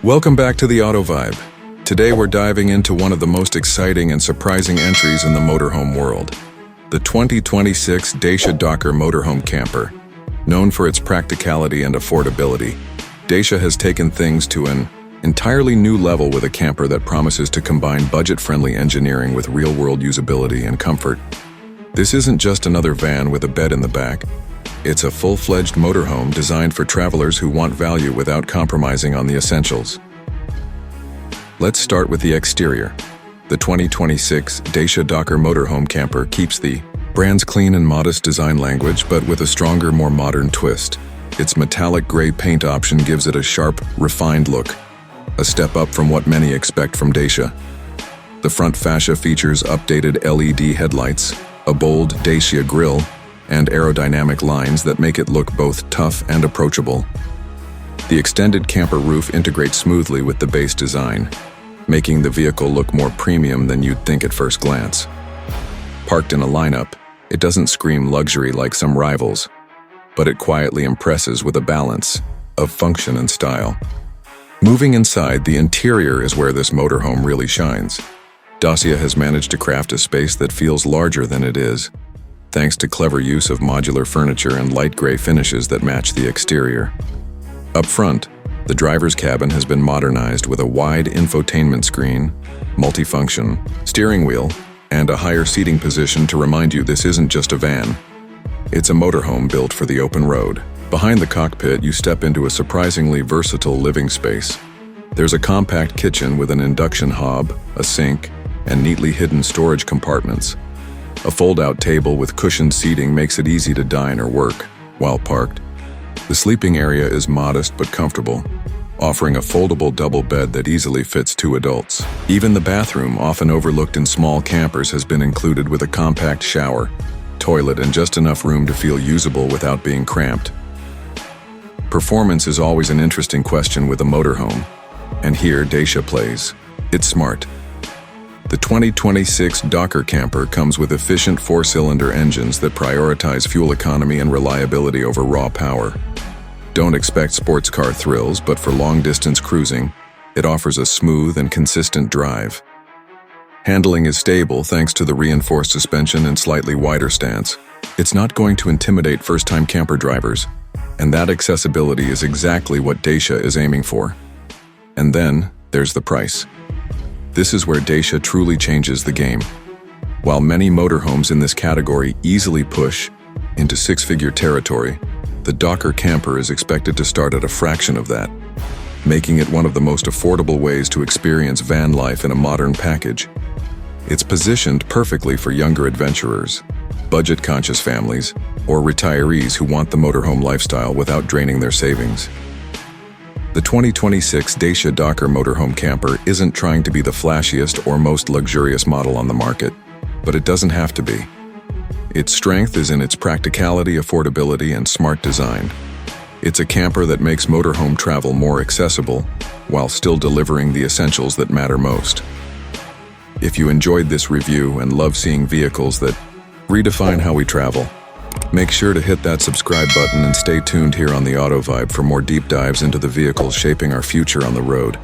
Welcome back to the Auto Vibe. Today we're diving into one of the most exciting and surprising entries in the motorhome world. The 2026 Dacia Motorhome Camper. Known for its practicality and affordability, Dacia has taken things to an entirely new level with a camper that promises to combine budget-friendly engineering with real-world usability and comfort. This isn't just another van with a bed in the back. It's a full-fledged motorhome designed for travelers who want value without compromising on the essentials. Let's start with the exterior. The 2026 Dacia Motorhome Camper keeps the brand's clean and modest design language, but with a stronger, more modern twist. Its metallic gray paint option gives it a sharp, refined look, a step up from what many expect from Dacia. The front fascia features updated LED headlights, a bold Dacia grille, and aerodynamic lines that make it look both tough and approachable. The extended camper roof integrates smoothly with the base design, making the vehicle look more premium than you'd think at first glance. Parked in a lineup, it doesn't scream luxury like some rivals, but it quietly impresses with a balance of function and style. Moving inside, the interior is where this motorhome really shines. Dacia has managed to craft a space that feels larger than it is, thanks to clever use of modular furniture and light gray finishes that match the exterior. Up front, the driver's cabin has been modernized with a wide infotainment screen, multifunction, steering wheel, and a higher seating position to remind you this isn't just a van. It's a motorhome built for the open road. Behind the cockpit, you step into a surprisingly versatile living space. There's a compact kitchen with an induction hob, a sink, and neatly hidden storage compartments. A fold-out table with cushioned seating makes it easy to dine or work while parked. The sleeping area is modest but comfortable, offering a foldable double bed that easily fits 2 adults. Even the bathroom, often overlooked in small campers, has been included with a compact shower, toilet, and just enough room to feel usable without being cramped. Performance is always an interesting question with a motorhome, and here Dacia plays. It's smart. The 2026 Docker Camper comes with efficient 4-cylinder engines that prioritize fuel economy and reliability over raw power. Don't expect sports car thrills, but for long-distance cruising, it offers a smooth and consistent drive. Handling is stable thanks to the reinforced suspension and slightly wider stance. It's not going to intimidate first-time camper drivers, and that accessibility is exactly what Dacia is aiming for. And then, there's the price. This is where Dacia truly changes the game. While many motorhomes in this category easily push into 6-figure territory, the Docker Camper is expected to start at a fraction of that, making it one of the most affordable ways to experience van life in a modern package. It's positioned perfectly for younger adventurers, budget-conscious families, or retirees who want the motorhome lifestyle without draining their savings. The 2026 Dacia Motorhome Camper isn't trying to be the flashiest or most luxurious model on the market, but it doesn't have to be. Its strength is in its practicality, affordability, and smart design. It's a camper that makes motorhome travel more accessible, while still delivering the essentials that matter most. If you enjoyed this review and love seeing vehicles that redefine how we travel, make sure to hit that subscribe button and stay tuned here on the Auto Vibe for more deep dives into the vehicles shaping our future on the road.